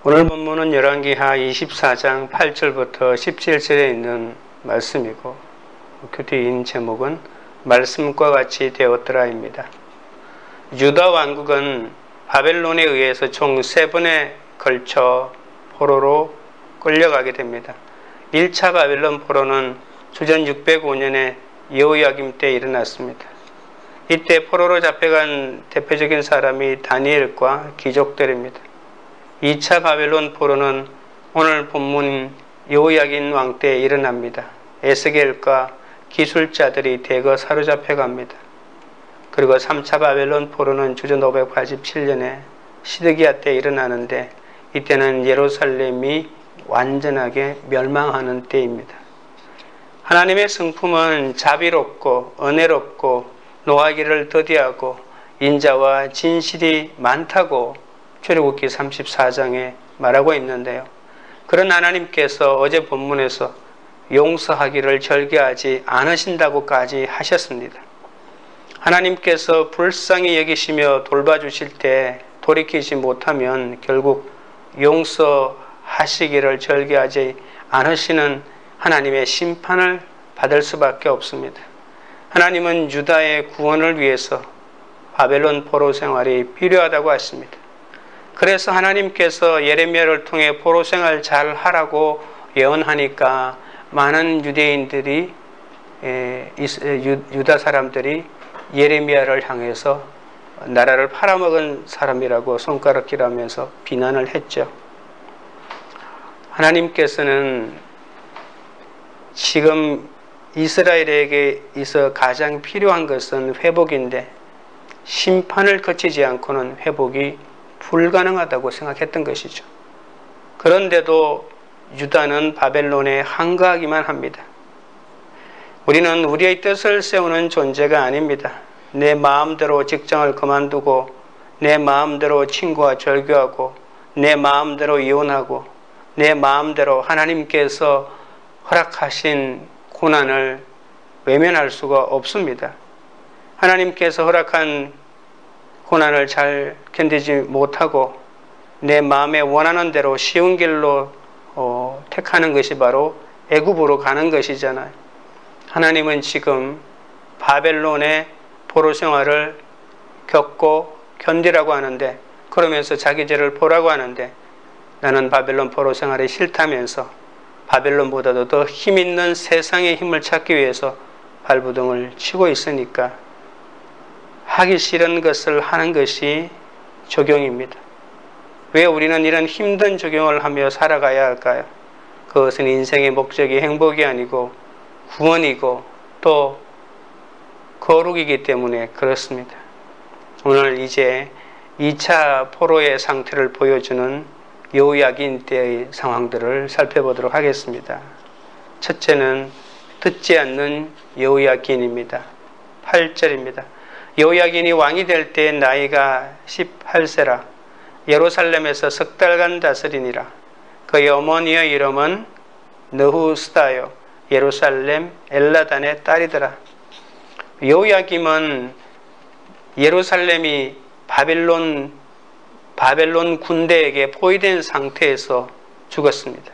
오늘 본문은 열왕기하 24장 8절부터 17절에 있는 말씀이고 교티인 제목은 말씀과 같이 되었더라입니다. 유다 왕국은 바벨론에 의해서 총 3번에 걸쳐 포로로 끌려가게 됩니다. 1차 바벨론 포로는 주전 605년에 여호야김 때 일어났습니다. 이때 포로로 잡혀간 대표적인 사람이 다니엘과 귀족들입니다. 2차 바벨론 포로는 오늘 본문 여호야긴 왕 때 일어납니다. 에스겔과 기술자들이 대거 사로잡혀갑니다. 그리고 3차 바벨론 포로는 주전 587년에 시드기야 때 일어나는데 이때는 예루살렘이 완전하게 멸망하는 때입니다. 하나님의 성품은 자비롭고 은혜롭고 노하기를 더디하고 인자와 진실이 많다고 출애굽기 34장에 말하고 있는데요. 그런 하나님께서 어제 본문에서 용서하기를 절개하지 않으신다고까지 하셨습니다. 하나님께서 불쌍히 여기시며 돌봐주실 때 돌이키지 못하면 결국 용서하시기를 절개하지 않으시는 하나님의 심판을 받을 수밖에 없습니다. 하나님은 유다의 구원을 위해서 바벨론 포로 생활이 필요하다고 하십니다. 그래서 하나님께서 예레미야를 통해 포로 생활 잘 하라고 예언하니까 많은 유대인들이 유다 사람들이 예레미야를 향해서 나라를 팔아먹은 사람이라고 손가락질하면서 비난을 했죠. 하나님께서는 지금 이스라엘에게 있어 가장 필요한 것은 회복인데 심판을 거치지 않고는 회복이 불가능하다고 생각했던 것이죠. 그런데도 유다는 바벨론에 항거하기만 합니다. 우리는 우리의 뜻을 세우는 존재가 아닙니다. 내 마음대로 직장을 그만두고 내 마음대로 친구와 절교하고 내 마음대로 이혼하고 내 마음대로 하나님께서 허락하신 고난을 외면할 수가 없습니다. 하나님께서 허락한 고난을 잘 견디지 못하고 내 마음에 원하는 대로 쉬운 길로 택하는 것이 바로 애굽으로 가는 것이잖아요. 하나님은 지금 바벨론의 포로 생활을 겪고 견디라고 하는데 그러면서 자기 죄를 보라고 하는데 나는 바벨론 포로 생활이 싫다면서 바벨론보다도 더 힘있는 세상의 힘을 찾기 위해서 발부둥을 치고 있으니까 하기 싫은 것을 하는 것이 적용입니다. 왜 우리는 이런 힘든 적용을 하며 살아가야 할까요? 그것은 인생의 목적이 행복이 아니고 구원이고 또 거룩이기 때문에 그렇습니다. 오늘 이제 2차 포로의 상태를 보여주는 여호야긴 때의 상황들을 살펴보도록 하겠습니다. 첫째는 듣지 않는 여호야긴입니다. 8절입니다. 여호야긴이 왕이 될 때 나이가 18세라 예루살렘에서 10달간 다스리니라. 그의 어머니의 이름은 느후스다요 예루살렘 엘라단의 딸이더라. 여호야김은 예루살렘이 바벨론 군대에게 포위된 상태에서 죽었습니다.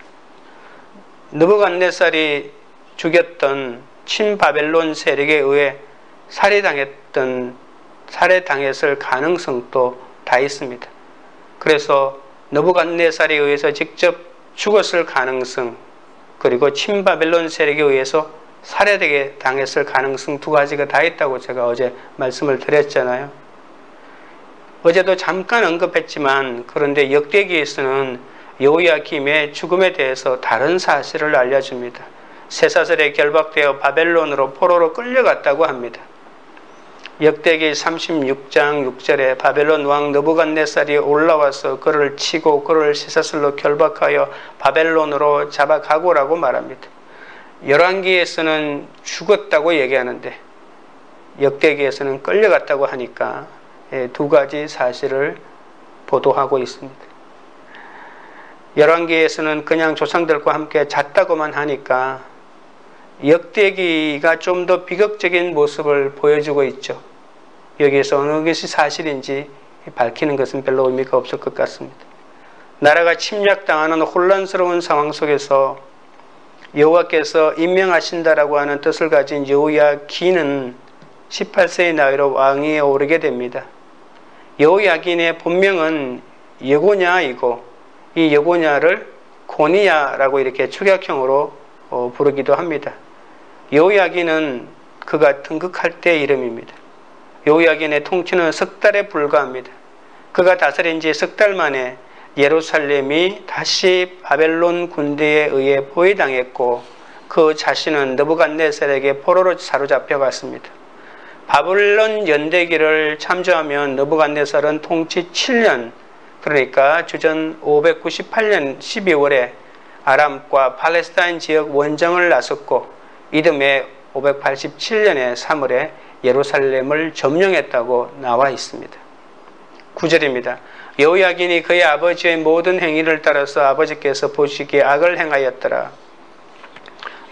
느부갓네살이 죽였던 친바벨론 세력에 의해 살해당했을 가능성도 다 있습니다. 그래서 느부갓네살에 의해서 직접 죽었을 가능성 그리고 친바벨론 세력에 의해서 살해당했을 가능성 두 가지가 다 있다고 제가 어제 말씀을 드렸잖아요. 어제도 잠깐 언급했지만 그런데 역대기에서는 여호야김의 죽음에 대해서 다른 사실을 알려줍니다. 쇠사슬에 결박되어 바벨론으로 포로로 끌려갔다고 합니다. 역대기 36장 6절에 바벨론 왕 느부갓네살이 올라와서 그를 치고 그를 쇠사슬로 결박하여 바벨론으로 잡아가고라고 말합니다. 열왕기에서는 죽었다고 얘기하는데 역대기에서는 끌려갔다고 하니까 두 가지 사실을 보도하고 있습니다. 열왕기에서는 그냥 조상들과 함께 잤다고만 하니까 역대기가 좀 더 비극적인 모습을 보여주고 있죠. 여기에서 어느 것이 사실인지 밝히는 것은 별로 의미가 없을 것 같습니다. 나라가 침략당하는 혼란스러운 상황 속에서 여호와께서 임명하신다라고 하는 뜻을 가진 여호야긴은 18세의 나이로 왕위에 오르게 됩니다. 여호야긴의 본명은 여고냐이고 이 여고냐를 고니야라고 이렇게 축약형으로 부르기도 합니다. 여호야긴은 그가 등극할 때의 이름입니다. 여호야긴의 통치는 석 달에 불과합니다. 그가 다스린 지 석 달 만에 예루살렘이 다시 바벨론 군대에 의해 포위당했고 그 자신은 느부갓네살에게 포로로 사로잡혀갔습니다. 바벨론 연대기를 참조하면 느부갓네살은 통치 7년, 그러니까 주전 598년 12월에 아람과 팔레스타인 지역 원정을 나섰고 이듬해 587년의 3월에 예루살렘을 점령했다고 나와 있습니다. 9절입니다. 여호야긴이 그의 아버지의 모든 행위를 따라서 아버지께서 보시기에 악을 행하였더라.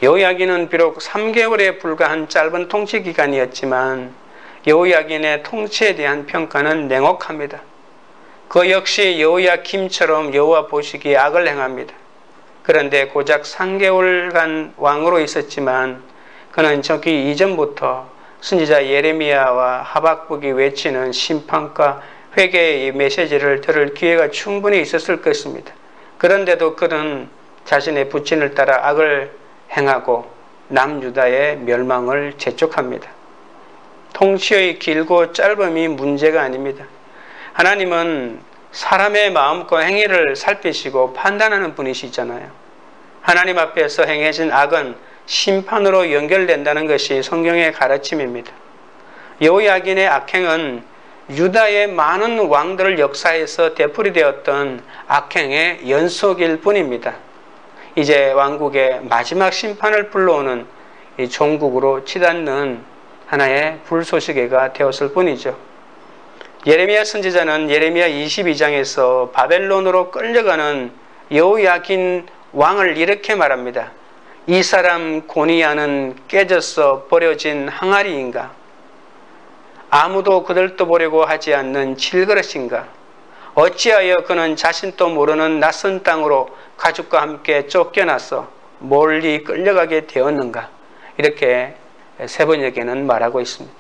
여호야긴은 비록 3개월에 불과한 짧은 통치 기간이었지만 여호야긴의 통치에 대한 평가는 냉혹합니다. 그 역시 여호야김처럼 여호와 보시기에 악을 행합니다. 그런데 고작 3개월간 왕으로 있었지만 그는 저기 이전부터 선지자 예레미야와 하박국이 외치는 심판과 회개의 메시지를 들을 기회가 충분히 있었을 것입니다. 그런데도 그는 자신의 부친을 따라 악을 행하고 남유다의 멸망을 재촉합니다. 통치의 길고 짧음이 문제가 아닙니다. 하나님은 사람의 마음과 행위를 살피시고 판단하는 분이시잖아요. 하나님 앞에서 행해진 악은 심판으로 연결된다는 것이 성경의 가르침입니다. 여호야긴의 악행은 유다의 많은 왕들 역사에서 되풀이되었던 악행의 연속일 뿐입니다. 이제 왕국의 마지막 심판을 불러오는 이 종국으로 치닫는 하나의 불쏘시개가 되었을 뿐이죠. 예레미야 선지자는 예레미야 22장에서 바벨론으로 끌려가는 여호야긴 왕을 이렇게 말합니다. 이 사람 고니야는 깨져서 버려진 항아리인가? 아무도 그들도 보려고 하지 않는 질그릇인가? 어찌하여 그는 자신도 모르는 낯선 땅으로 가족과 함께 쫓겨나서 멀리 끌려가게 되었는가? 이렇게 세번역에는 말하고 있습니다.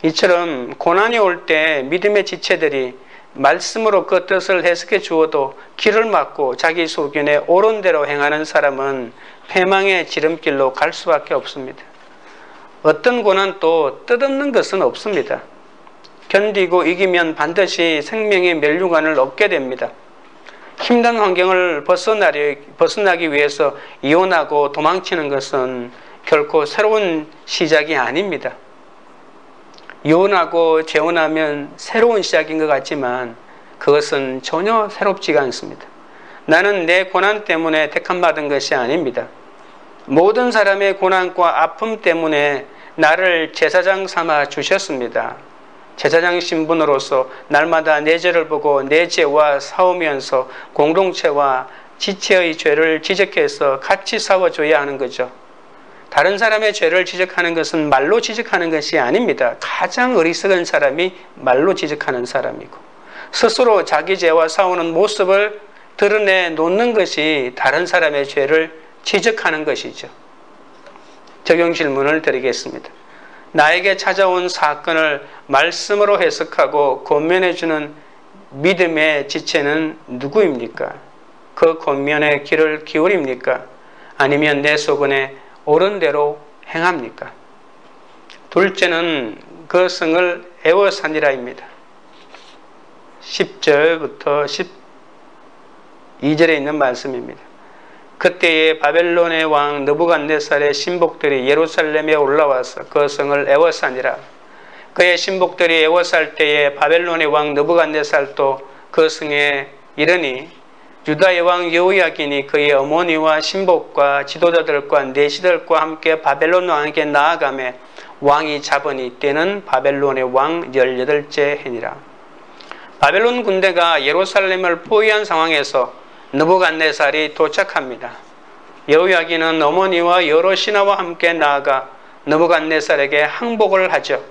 이처럼 고난이 올 때 믿음의 지체들이 말씀으로 그 뜻을 해석해 주어도 길을 막고 자기 소견에 옳은 대로 행하는 사람은 패망의 지름길로 갈 수밖에 없습니다. 어떤 고난도 뜻없는 것은 없습니다. 견디고 이기면 반드시 생명의 멸류관을 얻게 됩니다. 힘든 환경을 벗어나기 위해서 이혼하고 도망치는 것은 결코 새로운 시작이 아닙니다. 이혼하고 재혼하면 새로운 시작인 것 같지만 그것은 전혀 새롭지가 않습니다. 나는 내 고난 때문에 택함받은 것이 아닙니다. 모든 사람의 고난과 아픔 때문에 나를 제사장 삼아 주셨습니다. 제사장 신분으로서 날마다 내 죄를 보고 내 죄와 싸우면서 공동체와 지체의 죄를 지적해서 같이 싸워줘야 하는 거죠. 다른 사람의 죄를 지적하는 것은 말로 지적하는 것이 아닙니다. 가장 어리석은 사람이 말로 지적하는 사람이고 스스로 자기 죄와 싸우는 모습을 드러내 놓는 것이 다른 사람의 죄를 지적하는 것이죠. 적용 질문을 드리겠습니다. 나에게 찾아온 사건을 말씀으로 해석하고 권면해주는 믿음의 지체는 누구입니까? 그 권면의 귀를 기울입니까? 아니면 내 소근에 옳은 대로 행합니까? 둘째는 그 성을 애워사니라입니다. 10절부터 12절에 있는 말씀입니다. 그때에 바벨론의 왕 느부갓네살의 신복들이 예루살렘에 올라와서 그 성을 애워싸니라. 그의 신복들이 애워쌀 때에 바벨론의 왕 느부갓네살도 그 성에 이르니 유다의 왕 여호야긴이 그의 어머니와 신복과 지도자들과 내시들과 함께 바벨론 왕에게 나아가매 왕이 잡으니 때는 바벨론의 왕 18째 해니라. 바벨론 군대가 예루살렘을 포위한 상황에서 느부갓네살이 도착합니다. 여호야긴은 어머니와 여러 신하와 함께 나아가 느부갓네살에게 항복을 하죠.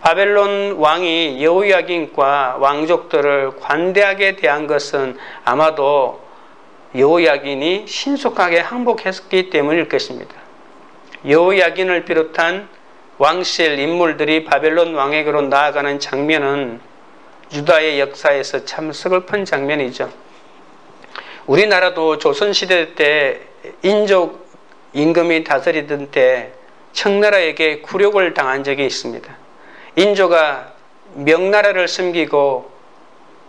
바벨론 왕이 여호야긴과 왕족들을 관대하게 대한 것은 아마도 여호야긴이 신속하게 항복했기 때문일 것입니다. 여호야긴을 비롯한 왕실 인물들이 바벨론 왕에게로 나아가는 장면은 유다의 역사에서 참 서글픈 장면이죠. 우리나라도 조선시대 때 인족 임금이 다스리던 때 청나라에게 굴욕을 당한 적이 있습니다. 인조가 명나라를 섬기고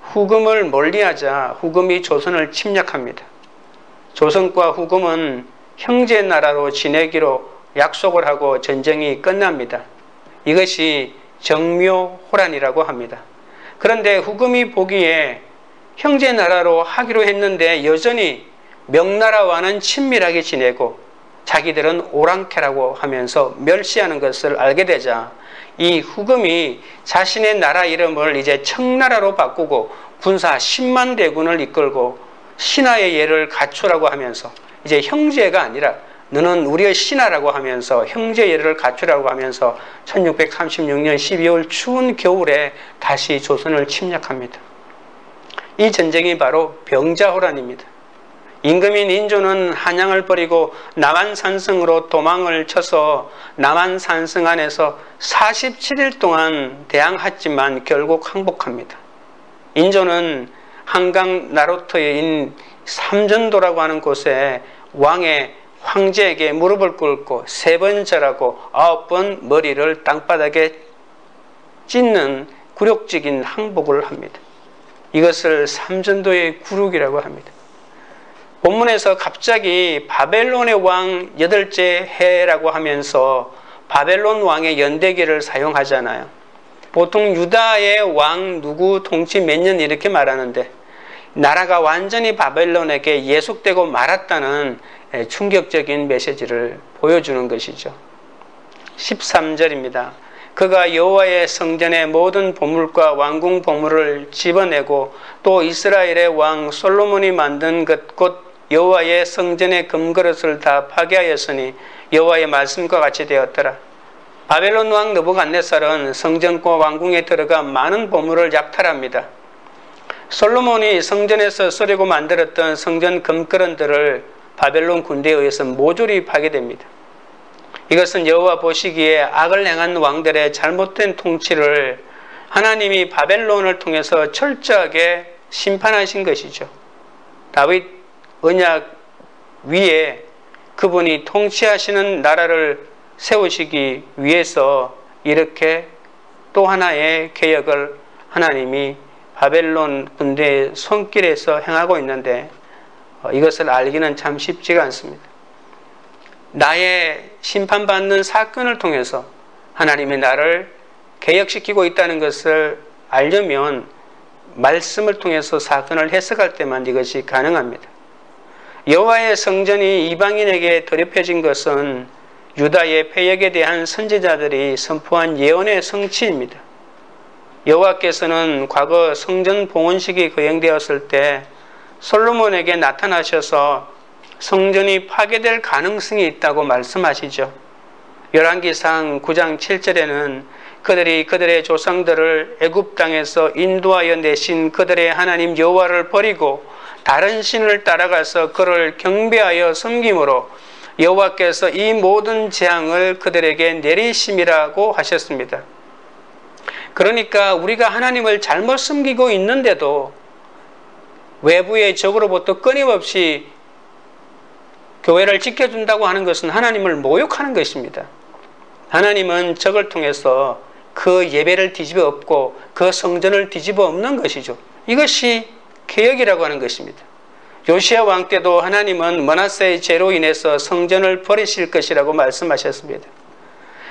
후금을 멀리하자 후금이 조선을 침략합니다. 조선과 후금은 형제 나라로 지내기로 약속을 하고 전쟁이 끝납니다. 이것이 정묘호란이라고 합니다. 그런데 후금이 보기에 형제 나라로 하기로 했는데 여전히 명나라와는 친밀하게 지내고 자기들은 오랑캐라고 하면서 멸시하는 것을 알게 되자 이 후금이 자신의 나라 이름을 이제 청나라로 바꾸고 군사 10만 대군을 이끌고 신하의 예를 갖추라고 하면서 이제 형제가 아니라 너는 우리의 신하라고 하면서 형제 예를 갖추라고 하면서 1636년 12월 추운 겨울에 다시 조선을 침략합니다. 이 전쟁이 바로 병자호란입니다. 임금인 인조는 한양을 버리고 남한산성으로 도망을 쳐서 남한산성 안에서 47일 동안 대항했지만 결국 항복합니다. 인조는 한강 나루터인 삼전도라고 하는 곳에 왕의 황제에게 무릎을 꿇고 3번 절하고 9번 머리를 땅바닥에 찢는 굴욕적인 항복을 합니다. 이것을 삼전도의 굴욕이라고 합니다. 본문에서 갑자기 바벨론의 왕 8째 해라고 하면서 바벨론 왕의 연대기를 사용하잖아요. 보통 유다의 왕 누구 통치 몇 년 이렇게 말하는데 나라가 완전히 바벨론에게 예속되고 말았다는 충격적인 메시지를 보여주는 것이죠. 13절입니다. 그가 여호와의 성전의 모든 보물과 왕궁 보물을 집어내고 또 이스라엘의 왕 솔로몬이 만든 것 곧 여호와의 성전의 금그릇을 다 파괴하였으니 여호와의 말씀과 같이 되었더라. 바벨론 왕 느부갓네살은 성전과 왕궁에 들어가 많은 보물을 약탈합니다. 솔로몬이 성전에서 쓰려고 만들었던 성전 금그릇들을 바벨론 군대에 의해서 모조리 파괴됩니다. 이것은 여호와 보시기에 악을 행한 왕들의 잘못된 통치를 하나님이 바벨론을 통해서 철저하게 심판하신 것이죠. 다윗 언약 위에 그분이 통치하시는 나라를 세우시기 위해서 이렇게 또 하나의 개혁을 하나님이 바벨론 군대의 손길에서 행하고 있는데 이것을 알기는 참 쉽지가 않습니다. 나의 심판받는 사건을 통해서 하나님이 나를 개혁시키고 있다는 것을 알려면 말씀을 통해서 사건을 해석할 때만 이것이 가능합니다. 여호와의 성전이 이방인에게 더럽혀진 것은 유다의 패역에 대한 선지자들이 선포한 예언의 성취입니다. 여호와께서는 과거 성전 봉헌식이 거행되었을 때 솔로몬에게 나타나셔서 성전이 파괴될 가능성이 있다고 말씀하시죠. 열왕기상 9장 7절에는 그들이 그들의 조상들을 애굽 땅에서 인도하여 내신 그들의 하나님 여호와를 버리고 다른 신을 따라가서 그를 경배하여 섬김으로 여호와께서 이 모든 재앙을 그들에게 내리심이라고 하셨습니다. 그러니까 우리가 하나님을 잘못 섬기고 있는데도 외부의 적으로부터 끊임없이 교회를 지켜준다고 하는 것은 하나님을 모욕하는 것입니다. 하나님은 적을 통해서 그 예배를 뒤집어 엎고 그 성전을 뒤집어 엎는 것이죠. 이것이 개혁이라고 하는 것입니다. 요시야 왕 때도 하나님은 므낫세의 죄로 인해서 성전을 버리실 것이라고 말씀하셨습니다.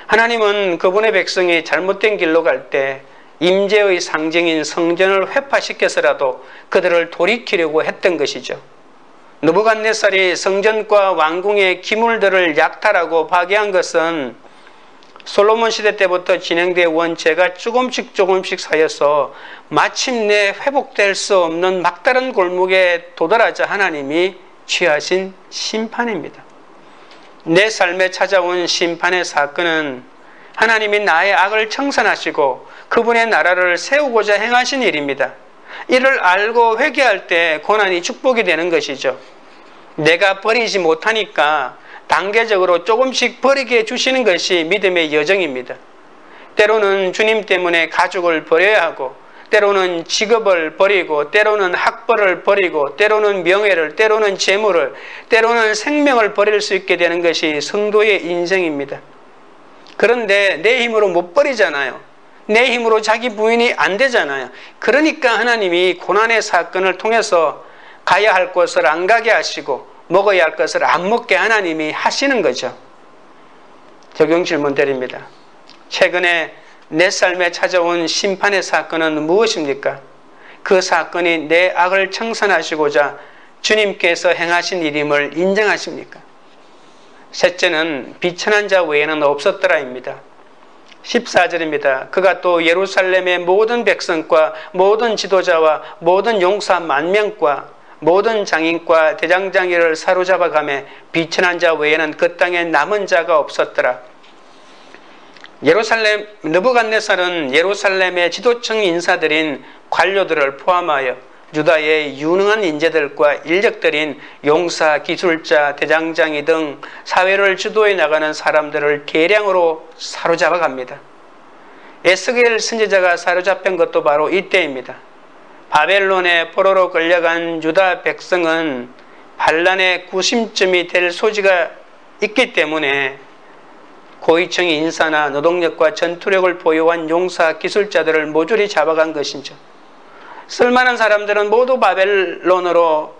하나님은 그분의 백성이 잘못된 길로 갈 때 임재의 상징인 성전을 회파시켜서라도 그들을 돌이키려고 했던 것이죠. 느부갓네살이 성전과 왕궁의 기물들을 약탈하고 파괴한 것은 솔로몬 시대 때부터 진행된 원죄가 조금씩 쌓여서 마침내 회복될 수 없는 막다른 골목에 도달하자 하나님이 취하신 심판입니다. 내 삶에 찾아온 심판의 사건은 하나님이 나의 악을 청산하시고 그분의 나라를 세우고자 행하신 일입니다. 이를 알고 회개할 때 고난이 축복이 되는 것이죠. 내가 버리지 못하니까 단계적으로 조금씩 버리게 해주시는 것이 믿음의 여정입니다. 때로는 주님 때문에 가족을 버려야 하고, 때로는 직업을 버리고, 때로는 학벌을 버리고, 때로는 명예를, 때로는 재물을, 때로는 생명을 버릴 수 있게 되는 것이 성도의 인생입니다. 그런데 내 힘으로 못 버리잖아요. 내 힘으로 자기 부인이 안 되잖아요. 그러니까 하나님이 고난의 사건을 통해서 가야 할 곳을 안 가게 하시고 먹어야 할 것을 안 먹게 하나님이 하시는 거죠. 적용 질문 드립니다. 최근에 내 삶에 찾아온 심판의 사건은 무엇입니까? 그 사건이 내 악을 청산하시고자 주님께서 행하신 일임을 인정하십니까? 셋째는 비천한 자 외에는 없었더라입니다. 14절입니다. 그가 또 예루살렘의 모든 백성과 모든 지도자와 모든 용사 10,000명과 모든 장인과 대장장이를 사로잡아가매 비천한 자 외에는 그 땅에 남은 자가 없었더라. 느부갓네살은 예루살렘의 지도층 인사들인 관료들을 포함하여 유다의 유능한 인재들과 인력들인 용사, 기술자, 대장장이 등 사회를 주도해 나가는 사람들을 대량으로 사로잡아 갑니다. 에스겔 선지자가 사로잡힌 것도 바로 이때입니다. 바벨론의 포로로 끌려간 유다 백성은 반란의 구심점이 될 소지가 있기 때문에 고위층 인사나 노동력과 전투력을 보유한 용사, 기술자들을 모조리 잡아간 것이죠. 쓸만한 사람들은 모두 바벨론으로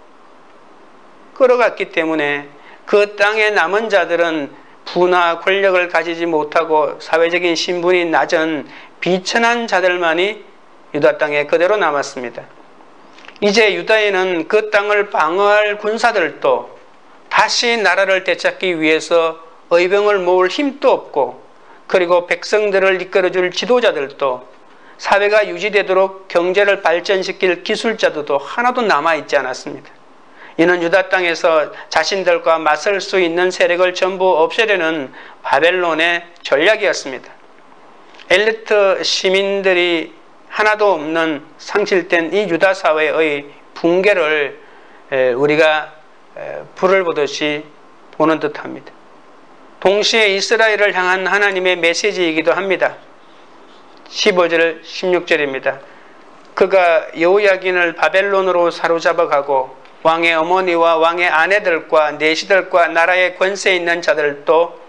끌어갔기 때문에 그 땅에 남은 자들은 부나 권력을 가지지 못하고 사회적인 신분이 낮은 비천한 자들만이 유다 땅에 그대로 남았습니다. 이제 유다에는 그 땅을 방어할 군사들도 다시 나라를 되찾기 위해서 의병을 모을 힘도 없고, 그리고 백성들을 이끌어줄 지도자들도, 사회가 유지되도록 경제를 발전시킬 기술자들도 하나도 남아있지 않았습니다. 이는 유다 땅에서 자신들과 맞설 수 있는 세력을 전부 없애려는 바벨론의 전략이었습니다. 엘리트 시민들이 하나도 없는 상실된 이 유다 사회의 붕괴를 우리가 불을 보듯이 보는 듯합니다. 동시에 이스라엘을 향한 하나님의 메시지이기도 합니다. 15절 16절입니다. 그가 여호야긴을 바벨론으로 사로잡아가고 왕의 어머니와 왕의 아내들과 내시들과 나라의 권세 있는 자들도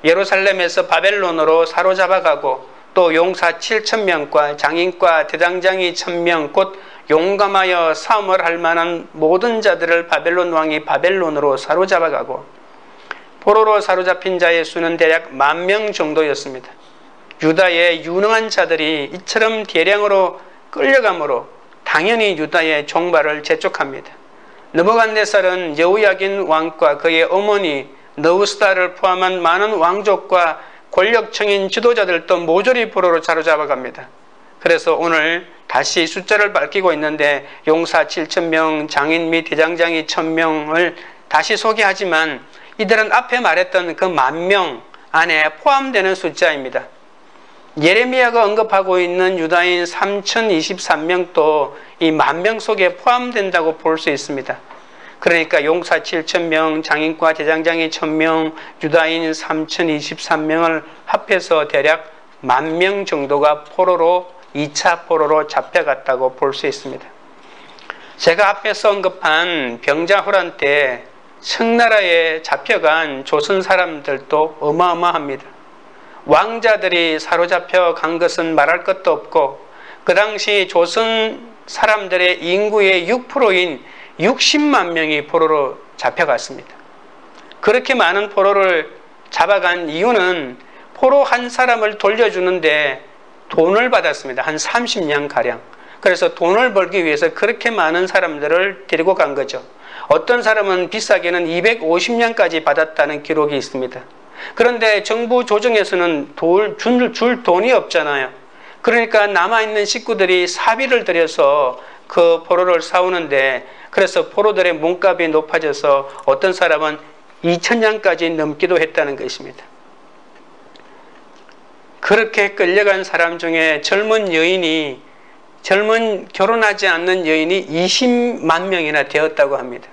예루살렘에서 바벨론으로 사로잡아가고 또 용사 7,000명과 장인과 대장장이 1,000명 곧 용감하여 싸움을 할 만한 모든 자들을 바벨론 왕이 바벨론으로 사로잡아가고, 포로로 사로잡힌 자의 수는 대략 10,000명 정도였습니다. 유다의 유능한 자들이 이처럼 대량으로 끌려가므로 당연히 유다의 종발을 재촉합니다. 느부갓네살은 여호야긴 왕과 그의 어머니 느우스다를 포함한 많은 왕족과 권력층인 지도자들도 모조리 포로로 사로잡아갑니다. 그래서 오늘 다시 숫자를 밝히고 있는데 용사 7,000명, 장인 및 대장장이 1,000명을 다시 소개하지만 이들은 앞에 말했던 그 10,000명 안에 포함되는 숫자입니다. 예레미야가 언급하고 있는 유다인 3,023명도 이 10,000명 속에 포함된다고 볼 수 있습니다. 그러니까 용사 7,000명, 장인과 대장장이 1,000명, 유다인 3,023명을 합해서 대략 10,000명 정도가 포로로 2차 포로로 잡혀갔다고 볼 수 있습니다. 제가 앞에서 언급한 병자호란 때 청나라에 잡혀간 조선 사람들도 어마어마합니다. 왕자들이 사로잡혀 간 것은 말할 것도 없고, 그 당시 조선 사람들의 인구의 6%인 60만 명이 포로로 잡혀갔습니다. 그렇게 많은 포로를 잡아간 이유는 포로 한 사람을 돌려주는데 돈을 받았습니다. 한 30냥가량. 그래서 돈을 벌기 위해서 그렇게 많은 사람들을 데리고 간 거죠. 어떤 사람은 비싸게는 250냥까지 받았다는 기록이 있습니다. 그런데 정부 조정에서는 줄 돈이 없잖아요. 그러니까 남아있는 식구들이 사비를 들여서 그 포로를 사오는데, 그래서 포로들의 몸값이 높아져서 어떤 사람은 2,000냥까지 넘기도 했다는 것입니다. 그렇게 끌려간 사람 중에 결혼하지 않는 여인이 20만 명이나 되었다고 합니다.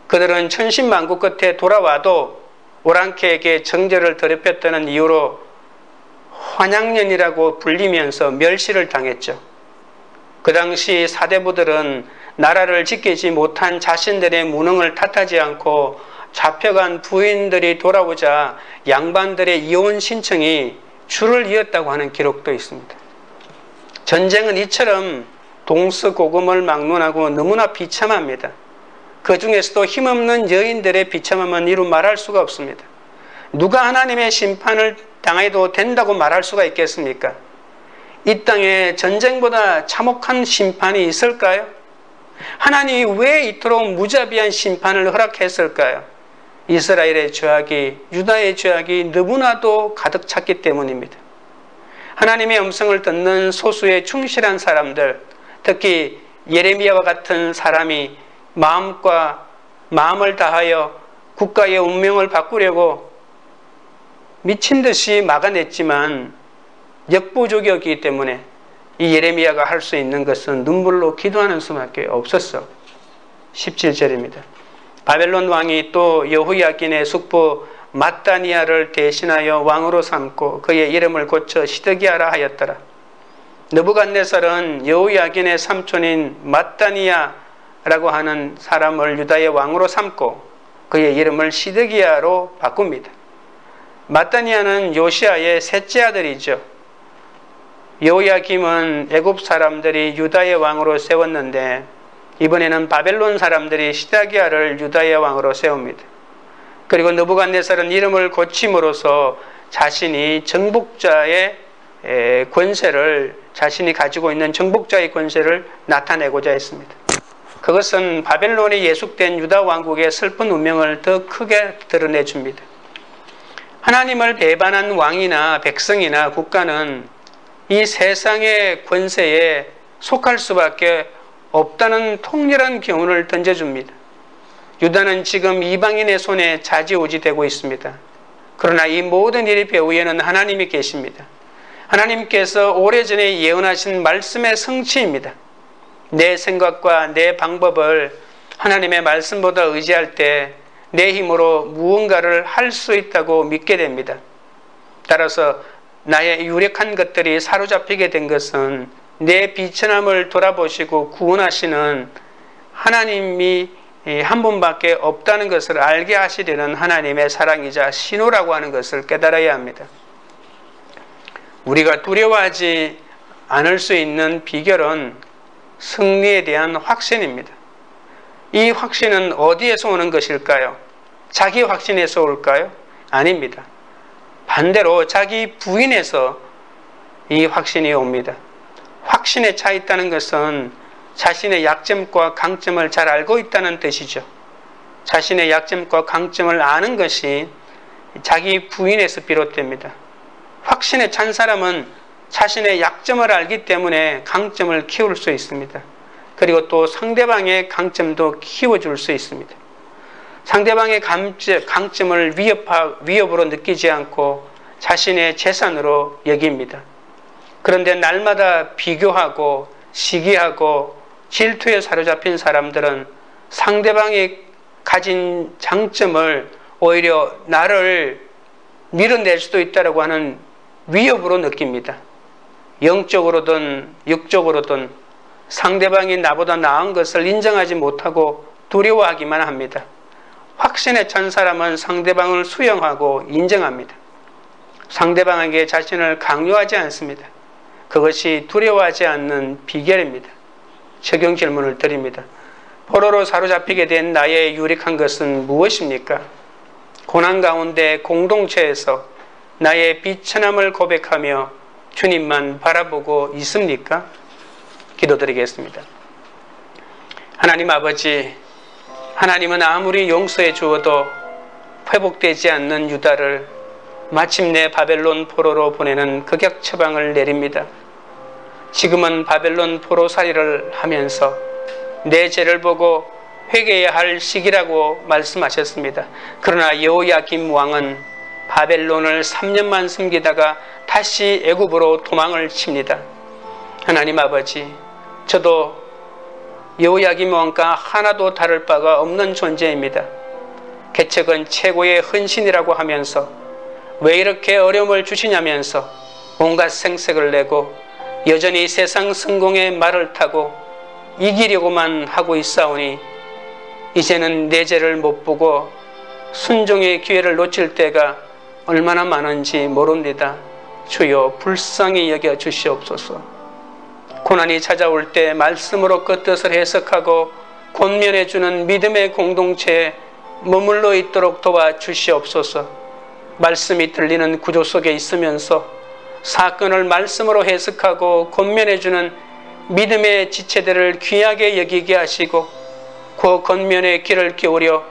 그들은 천신만고 끝에 돌아와도 오랑캐에게 정절을 더럽혔다는 이유로 환양년이라고 불리면서 멸시를 당했죠. 그 당시 사대부들은 나라를 지키지 못한 자신들의 무능을 탓하지 않고 잡혀간 부인들이 돌아오자 양반들의 이혼 신청이 줄을 이었다고 하는 기록도 있습니다. 전쟁은 이처럼 동서고금을 막론하고 너무나 비참합니다. 그 중에서도 힘없는 여인들의 비참함은 이루 말할 수가 없습니다. 누가 하나님의 심판을 당해도 된다고 말할 수가 있겠습니까? 이 땅에 전쟁보다 참혹한 심판이 있을까요? 하나님이 왜 이토록 무자비한 심판을 허락했을까요? 이스라엘의 죄악이, 유다의 죄악이 너무나도 가득 찼기 때문입니다. 하나님의 음성을 듣는 소수의 충실한 사람들, 특히 예레미야와 같은 사람이 마음을 다하여 국가의 운명을 바꾸려고 미친 듯이 막아냈지만 역부족이었기 때문에 이 예레미야가 할 수 있는 것은 눈물로 기도하는 수밖에 없었어. 17절입니다. 바벨론 왕이 또 여호야긴의 숙부 마따니아를 대신하여 왕으로 삼고 그의 이름을 고쳐 시드기야라 하였더라. 느부갓네살은 여호야긴의 삼촌인 마따니아라고 하는 사람을 유다의 왕으로 삼고 그의 이름을 시드기야로 바꿉니다. 마따니아는 요시아의 셋째 아들이죠. 여호야김은 애굽 사람들이 유다의 왕으로 세웠는데 이번에는 바벨론 사람들이 시드기야를 유다의 왕으로 세웁니다. 그리고 느부갓네살은 이름을 고침으로써 자신이 정복자의 권세를, 자신이 가지고 있는 정복자의 권세를 나타내고자 했습니다. 그것은 바벨론에 예속된 유다 왕국의 슬픈 운명을 더 크게 드러내줍니다. 하나님을 배반한 왕이나 백성이나 국가는 이 세상의 권세에 속할 수밖에 없다는 통렬한 교훈을 던져줍니다. 유다는 지금 이방인의 손에 좌지우지되고 있습니다. 그러나 이 모든 일의 배후에는 하나님이 계십니다. 하나님께서 오래전에 예언하신 말씀의 성취입니다. 내 생각과 내 방법을 하나님의 말씀보다 의지할 때 내 힘으로 무언가를 할 수 있다고 믿게 됩니다. 따라서 나의 유력한 것들이 사로잡히게 된 것은 내 비천함을 돌아보시고 구원하시는 하나님이 한 분밖에 없다는 것을 알게 하시려는 하나님의 사랑이자 신호라고 하는 것을 깨달아야 합니다. 우리가 두려워하지 않을 수 있는 비결은 승리에 대한 확신입니다. 이 확신은 어디에서 오는 것일까요? 자기 확신에서 올까요? 아닙니다. 반대로 자기 부인에서 이 확신이 옵니다. 확신에 차 있다는 것은 자신의 약점과 강점을 잘 알고 있다는 뜻이죠. 자신의 약점과 강점을 아는 것이 자기 부인에서 비롯됩니다. 확신에 찬 사람은 자신의 약점을 알기 때문에 강점을 키울 수 있습니다. 그리고 또 상대방의 강점도 키워줄 수 있습니다. 상대방의 강점을 위협으로 느끼지 않고 자신의 재산으로 여깁니다. 그런데 날마다 비교하고 시기하고 질투에 사로잡힌 사람들은 상대방이 가진 장점을 오히려 나를 밀어낼 수도 있다고 하는 위협으로 느낍니다. 영적으로든 육적으로든 상대방이 나보다 나은 것을 인정하지 못하고 두려워하기만 합니다. 확신에 찬 사람은 상대방을 수용하고 인정합니다. 상대방에게 자신을 강요하지 않습니다. 그것이 두려워하지 않는 비결입니다. 적용 질문을 드립니다. 포로로 사로잡히게 된 나의 유력한 것은 무엇입니까? 고난 가운데 공동체에서 나의 비천함을 고백하며 주님만 바라보고 있습니까? 기도드리겠습니다. 하나님 아버지, 하나님은 아무리 용서해 주어도 회복되지 않는 유다를 마침내 바벨론 포로로 보내는 극약 처방을 내립니다. 지금은 바벨론 포로살이를 하면서 내 죄를 보고 회개해야 할 시기라고 말씀하셨습니다. 그러나 여호야김 왕은 바벨론을 3년만 숨기다가 다시 애굽으로 도망을 칩니다. 하나님 아버지, 저도 여호야김 왕과 하나도 다를 바가 없는 존재입니다. 개척은 최고의 헌신이라고 하면서 왜 이렇게 어려움을 주시냐면서 온갖 생색을 내고 여전히 세상 성공의 말을 타고 이기려고만 하고 있사오니 이제는 내 죄를 못 보고 순종의 기회를 놓칠 때가 얼마나 많은지 모릅니다. 주여 불쌍히 여겨 주시옵소서. 고난이 찾아올 때 말씀으로 그 뜻을 해석하고 권면해 주는 믿음의 공동체에 머물러 있도록 도와주시옵소서. 말씀이 들리는 구조 속에 있으면서 사건을 말씀으로 해석하고 권면해 주는 믿음의 지체들을 귀하게 여기게 하시고 그 권면의 귀를 기울여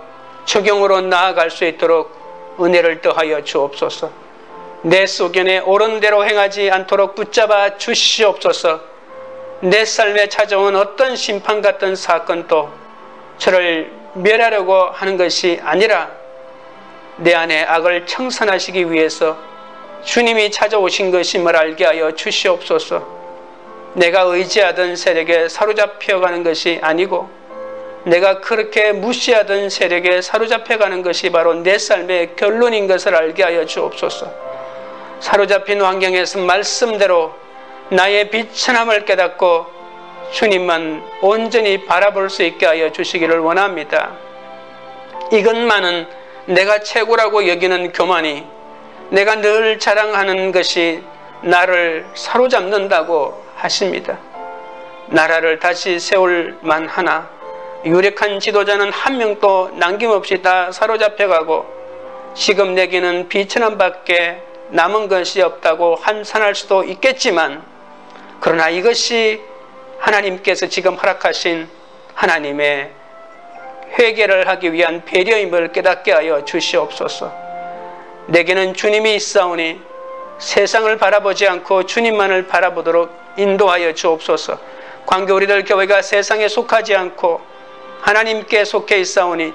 적용으로 나아갈 수 있도록 은혜를 더하여 주옵소서. 내 소견에 옳은 대로 행하지 않도록 붙잡아 주시옵소서. 내 삶에 찾아온 어떤 심판 같은 사건도 저를 멸하려고 하는 것이 아니라 내 안에 악을 청산하시기 위해서 주님이 찾아오신 것임을 알게 하여 주시옵소서. 내가 의지하던 세력에 사로잡혀가는 것이 아니고 내가 그렇게 무시하던 세력에 사로잡혀가는 것이 바로 내 삶의 결론인 것을 알게 하여 주옵소서. 사로잡힌 환경에서 말씀대로 나의 비천함을 깨닫고 주님만 온전히 바라볼 수 있게 하여 주시기를 원합니다. 이것만은 내가 최고라고 여기는 교만이, 내가 늘 자랑하는 것이 나를 사로잡는다고 하십니다. 나라를 다시 세울 만하나 유력한 지도자는 한 명도 남김없이 다 사로잡혀가고 지금 내게는 비천함밖에 남은 것이 없다고 한산할 수도 있겠지만, 그러나 이것이 하나님께서 지금 허락하신 하나님의 회개를 하기 위한 배려임을 깨닫게 하여 주시옵소서. 내게는 주님이 있사오니 세상을 바라보지 않고 주님만을 바라보도록 인도하여 주옵소서. 광교 우리들 교회가 세상에 속하지 않고 하나님께 속해 있사오니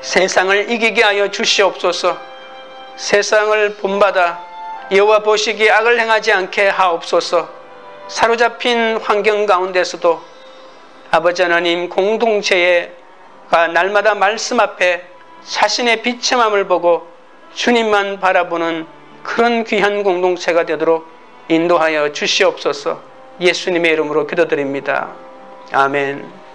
세상을 이기게 하여 주시옵소서. 세상을 본받아 여호와 보시기에 악을 행하지 않게 하옵소서. 사로잡힌 환경 가운데서도 아버지 하나님 공동체가 날마다 말씀 앞에 자신의 비참함을 보고 주님만 바라보는 그런 귀한 공동체가 되도록 인도하여 주시옵소서. 예수님의 이름으로 기도드립니다. 아멘.